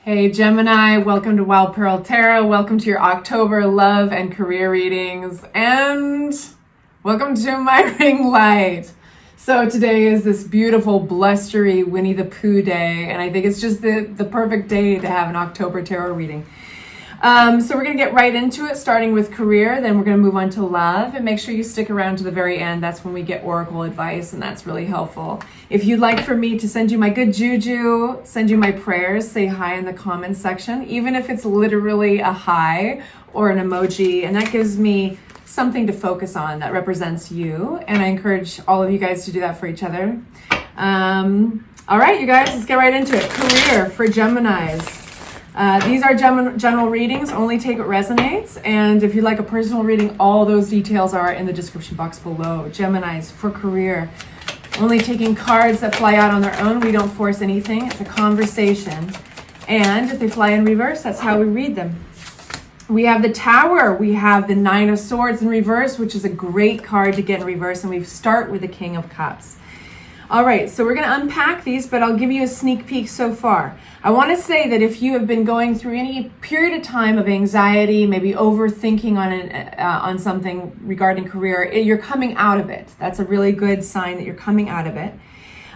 Hey Gemini, welcome to Wild Pearl Tarot. Welcome to your October love and career readings, and welcome to my ring light. So today is this beautiful, blustery Winnie the Pooh day, and I think it's just the perfect day to have an October tarot reading. So we're going to get right into it, starting with career, then we're going to move on to love, and make sure you stick around to the very end. That's when we get oracle advice, and that's really helpful. If you'd like for me to send you my good juju, send you my prayers, say hi in the comments section, even if it's literally a hi or an emoji, and that gives me something to focus on that represents you, and I encourage all of you guys to do that for each other. All right, you guys, let's get right into it. Career for Geminis. These are general readings, only take what resonates. And if you'd like a personal reading, all those details are in the description box below. Geminis for career, only taking cards that fly out on their own. We don't force anything. It's a conversation. And if they fly in reverse, that's how we read them. We have the Tower. We have the Nine of Swords in reverse, which is a great card to get in reverse. And we start with the King of Cups. All right, so we're going to unpack these, but I'll give you a sneak peek so far. I want to say that if you have been going through any period of time of anxiety, maybe overthinking on something regarding career, you're coming out of it. That's a really good sign that you're coming out of it.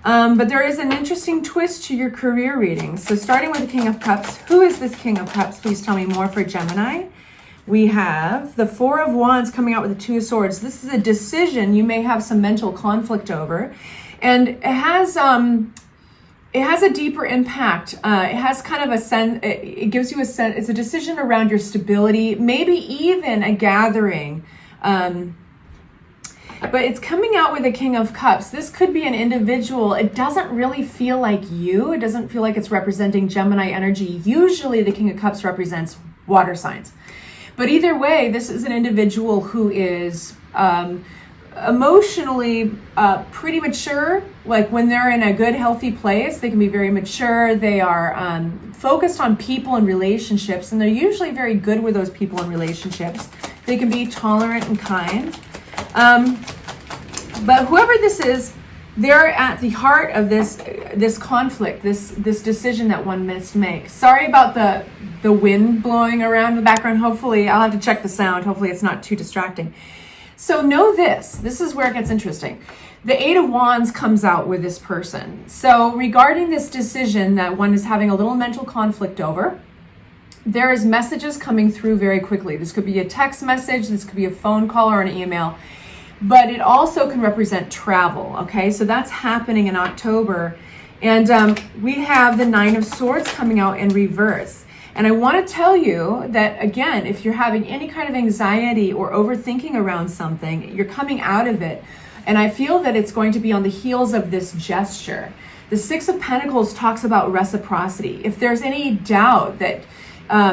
But there is an interesting twist to your career reading. So starting with the King of Cups, who is this King of Cups? Please tell me more for Gemini. We have the Four of Wands coming out with the Two of Swords. This is a decision you may have some mental conflict over. And it has a deeper impact. It has kind of a sense, it gives you a sense, it's a decision around your stability, maybe even a gathering. But it's coming out with the King of Cups. This could be an individual. It doesn't really feel like you. It doesn't feel like it's representing Gemini energy. Usually the King of Cups represents water signs. But either way, this is an individual who is emotionally pretty mature. Like when they're in a good, healthy place, they can be very mature. They are focused on people and relationships, and they're usually very good with those people and relationships. They can be tolerant and kind. But whoever this is, they're at the heart of this conflict, this decision that one must make. Sorry about the wind blowing around in the background. Hopefully, I'll have to check the sound. Hopefully it's not too distracting. So know this is where it gets interesting. The Eight of Wands comes out with this person. So regarding this decision that one is having a little mental conflict over, there is messages coming through very quickly. This could be a text message, this could be a phone call or an email, but it also can represent travel, okay? So that's happening in October. And we have the Nine of Swords coming out in reverse. And I want to tell you that, again, if you're having any kind of anxiety or overthinking around something, you're coming out of it. And I feel that it's going to be on the heels of this gesture. The Six of Pentacles talks about reciprocity. If there's any doubt that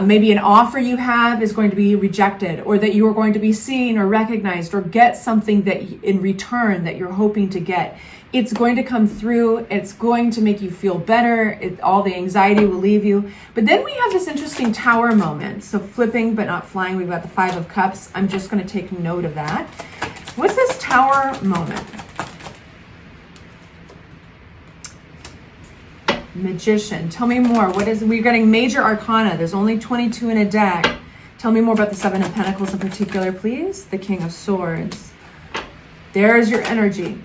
maybe an offer you have is going to be rejected, or that you are going to be seen or recognized or get something that in return that you're hoping to get, it's going to come through. It's going to make you feel better. All the anxiety will leave you. But then we have this interesting Tower moment. So flipping but not flying, we've got the Five of Cups. I'm just going to take note of that. What's this Tower moment? Magician. Tell me more. We're getting major arcana. There's only 22 in a deck. Tell me more about the Seven of Pentacles in particular, please. The King of Swords. There's your energy.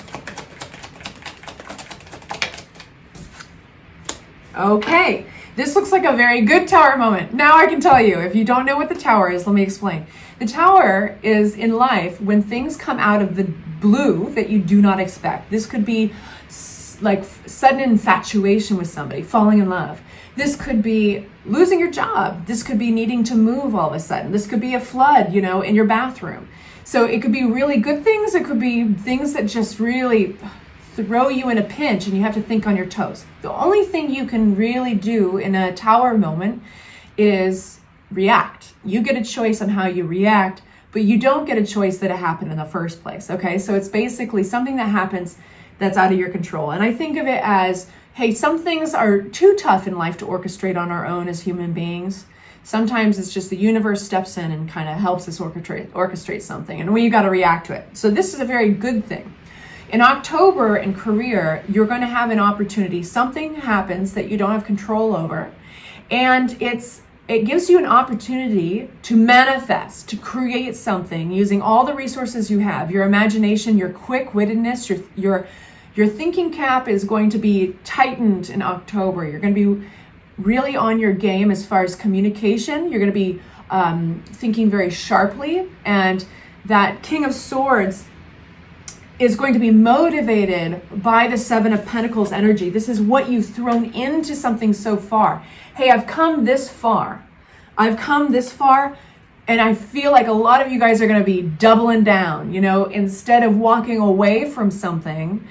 Okay, this looks like a very good Tower moment. Now I can tell you, if you don't know what the Tower is, let me explain. The Tower is in life when things come out of the blue that you do not expect. This could be like sudden infatuation with somebody, falling in love. This could be losing your job. This could be needing to move all of a sudden. This could be a flood, in your bathroom. So it could be really good things. It could be things that just really throw you in a pinch and you have to think on your toes. The only thing you can really do in a Tower moment is react. You get a choice on how you react, but you don't get a choice that it happened in the first place, okay? So it's basically something that happens that's out of your control. And I think of it as, hey, some things are too tough in life to orchestrate on our own as human beings. Sometimes it's just the universe steps in and kind of helps us orchestrate something, and we got to react to it. So this is a very good thing. In October in career, you're going to have an opportunity. Something happens that you don't have control over, And it gives you an opportunity to manifest, to create something using all the resources you have, your imagination, your quick-wittedness, your thinking cap is going to be tightened in October. You're going to be really on your game as far as communication. You're going to be thinking very sharply, and that King of Swords is going to be motivated by the Seven of Pentacles energy. This is what you've thrown into something so far. Hey, I've come this far. I've come this far, and I feel like a lot of you guys are going to be doubling down, you know, instead of walking away from something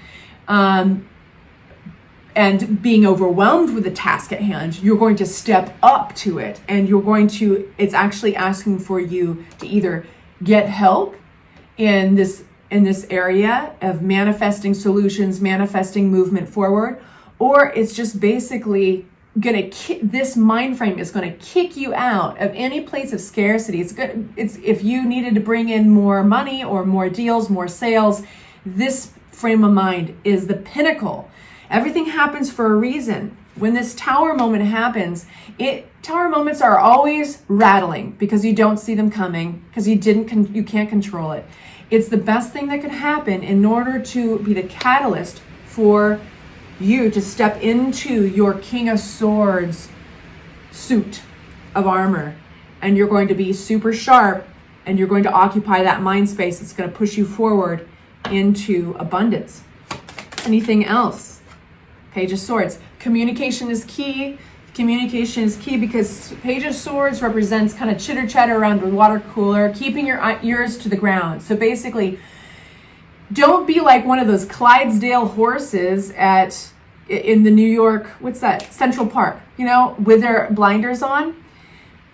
and being overwhelmed with the task at hand. You're going to step up to it, and it's actually asking for you to either get help in this area of manifesting solutions, manifesting movement forward, or it's just basically this mind frame is going to kick you out of any place of scarcity. It's if you needed to bring in more money or more deals, more sales, this frame of mind is the pinnacle. Everything happens for a reason. When this tower moment happens, tower moments are always rattling because you don't see them coming, because you can't control it. It's the best thing that could happen in order to be the catalyst for you to step into your King of Swords suit of armor. And you're going to be super sharp, and you're going to occupy that mind space that's going to push you forward into abundance. Anything else? Page of Swords. Communication is key. Communication is key because Page of Swords represents kind of chitter chatter around the water cooler, keeping your ears to the ground. So basically, don't be like one of those Clydesdale horses in the New York, what's that, Central Park, you know, with their blinders on.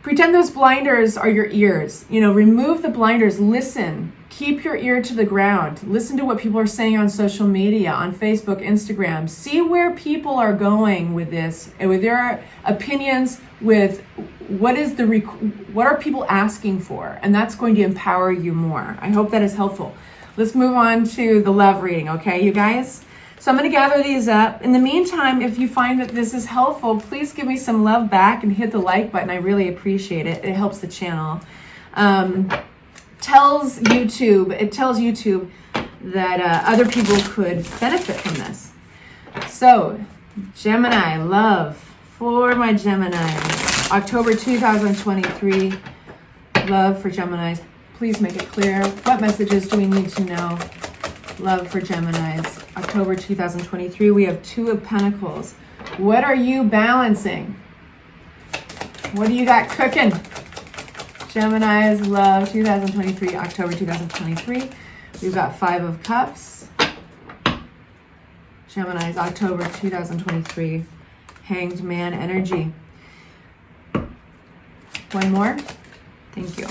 Pretend those blinders are your ears. You know, remove the blinders, listen, keep your ear to the ground. Listen to what people are saying on social media, on Facebook, Instagram. See where people are going with this, and with their opinions, with what are people asking for, and that's going to empower you more. I hope that is helpful. Let's move on to the love reading, okay, you guys? So I'm going to gather these up. In the meantime, if you find that this is helpful, please give me some love back and hit the like button. I really appreciate it. It helps the channel. Tells YouTube that other people could benefit from this. So, Gemini, love for my Geminis. October 2023, love for Geminis. Please make it clear. What messages do we need to know? Love for Geminis. October 2023, we have Two of Pentacles. What are you balancing? What do you got cooking? Gemini's love 2023, October 2023. We've got Five of Cups. Gemini's October 2023, Hanged Man energy. One more. Thank you.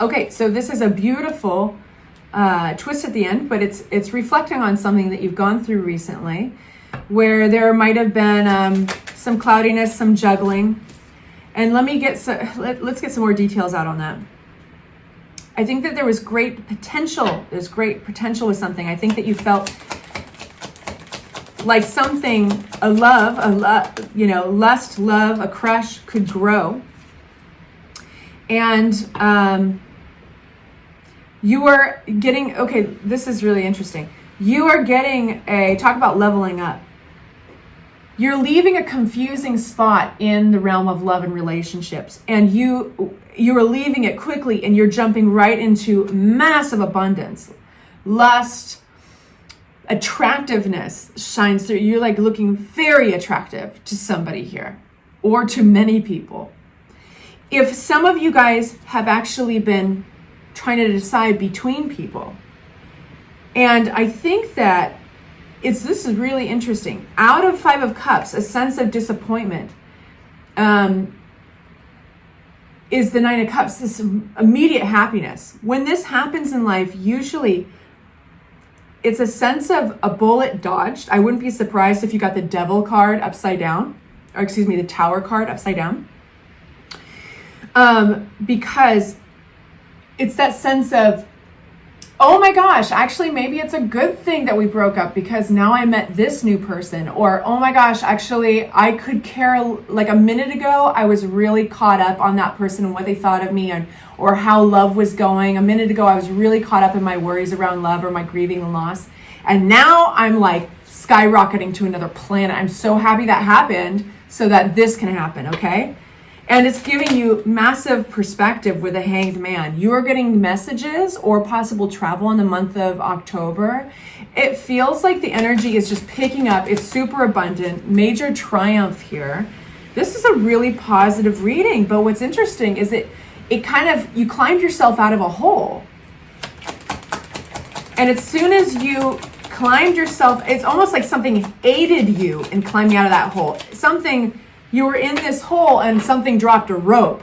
Okay, so this is a beautiful twist at the end, but it's reflecting on something that you've gone through recently, where there might have been some cloudiness, some juggling. And let's get some more details out on that. I think that there was great potential. There's great potential with something. I think that you felt like something, lust, love, a crush could grow. And you are getting, okay, this is really interesting. You are getting talk about leveling up. You're leaving a confusing spot in the realm of love and relationships, and you are leaving it quickly, and you're jumping right into massive abundance. Lust, attractiveness shines through. You're like looking very attractive to somebody here, or to many people. If some of you guys have actually been trying to decide between people, and I think that this is really interesting. Out of Five of Cups, a sense of disappointment is the Nine of Cups, this immediate happiness. When this happens in life, usually it's a sense of a bullet dodged. I wouldn't be surprised if you got the Devil card upside down, or excuse me, the Tower card upside down. Because it's that sense of, oh my gosh, actually, maybe it's a good thing that we broke up because now I met this new person. Or, oh my gosh, actually, I could care, like a minute ago, I was really caught up on that person and what they thought of me and or how love was going. A minute ago, I was really caught up in my worries around love or my grieving and loss. And now I'm like skyrocketing to another planet. I'm so happy that happened so that this can happen, okay? And it's giving you massive perspective with a Hanged Man. You are getting messages or possible travel in the month of October. It feels like the energy is just picking up. It's super abundant, major triumph here. This is a really positive reading, but what's interesting is it kind of, you climbed yourself out of a hole. And as soon as you climbed yourself, it's almost like something aided you in climbing out of that hole. You were in this hole and something dropped a rope.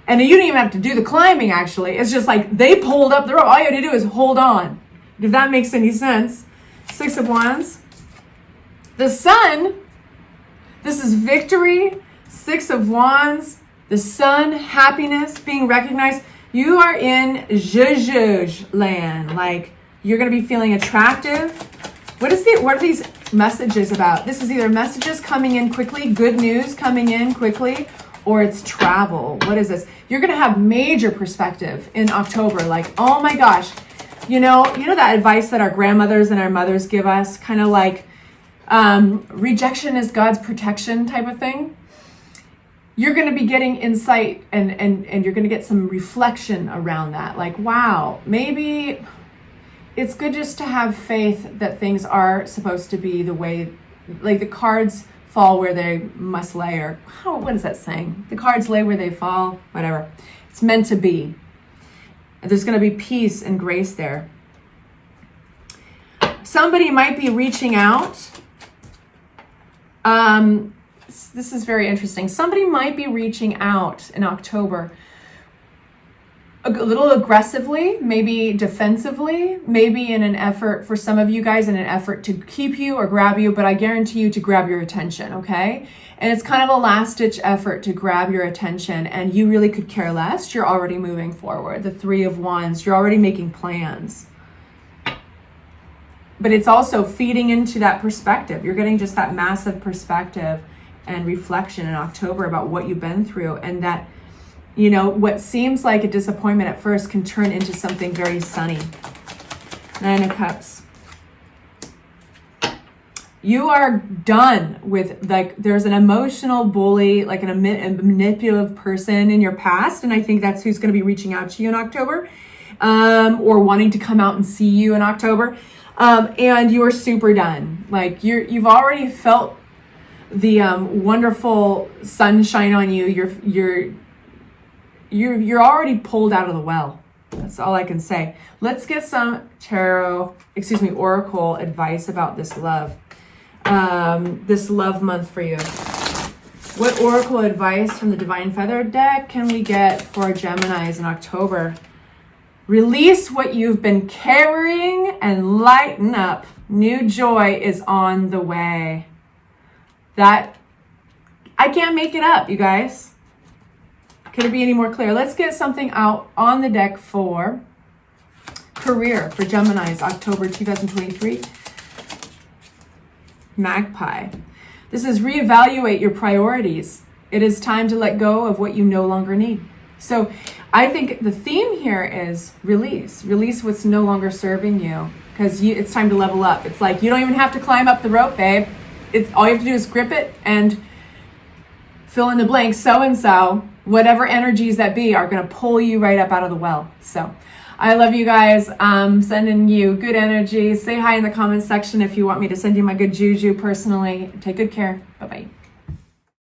And you didn't even have to do the climbing, actually. It's just like they pulled up the rope. All you had to do is hold on. If that makes any sense. 6 of Wands. The Sun. This is victory. 6 of Wands. The Sun, happiness, being recognized. You are in zhuzh land. Like, you're going to be feeling attractive. What are these messages about? This is either messages coming in quickly, good news coming in quickly, or it's travel. What is this? You're going to have major perspective in October. Like, oh my gosh, you know that advice that our grandmothers and our mothers give us, kind of like rejection is God's protection type of thing. You're going to be getting insight and you're going to get some reflection around that. Like, wow, maybe it's good just to have faith that things are supposed to be the way, like the cards fall where they must lay, or what is that saying? The cards lay where they fall, whatever. It's meant to be. There's going to be peace and grace there. Somebody might be reaching out. This is very interesting. Somebody might be reaching out in October a little aggressively, maybe defensively, maybe in an effort, for some of you guys, in an effort to keep you or grab you, but I guarantee you to grab your attention, okay? And it's kind of a last-ditch effort to grab your attention, and you really could care less. You're already moving forward. The 3 of Wands, you're already making plans. But it's also feeding into that perspective. You're getting just that massive perspective and reflection in October about what you've been through, and that, you know, what seems like a disappointment at first can turn into something very sunny. 9 of Cups. You are done with, like, there's an emotional bully, like a manipulative person in your past, and I think that's who's going to be reaching out to you in October, or wanting to come out and see you in October. And you are super done. Like, you've already felt the wonderful sunshine on you. You're already pulled out of the well. That's all I can say. Let's get some oracle advice about this love month for you. What oracle advice from the Divine Feather deck can we get for Geminis in October? Release what you've been carrying and lighten up. New joy is on the way. That, I can't make it up, you guys. Could it be any more clear? Let's get something out on the deck for career for Geminis, October 2023. Magpie. This is reevaluate your priorities. It is time to let go of what you no longer need. So I think the theme here is release. Release what's no longer serving you, because it's time to level up. It's like you don't even have to climb up the rope, babe. It's all you have to do is grip it and fill in the blank. So-and-so, whatever energies that be, are going to pull you right up out of the well. So I love you guys. Sending you good energy. Say hi in the comments section if you want me to send you my good juju personally. Take good care. Bye-bye.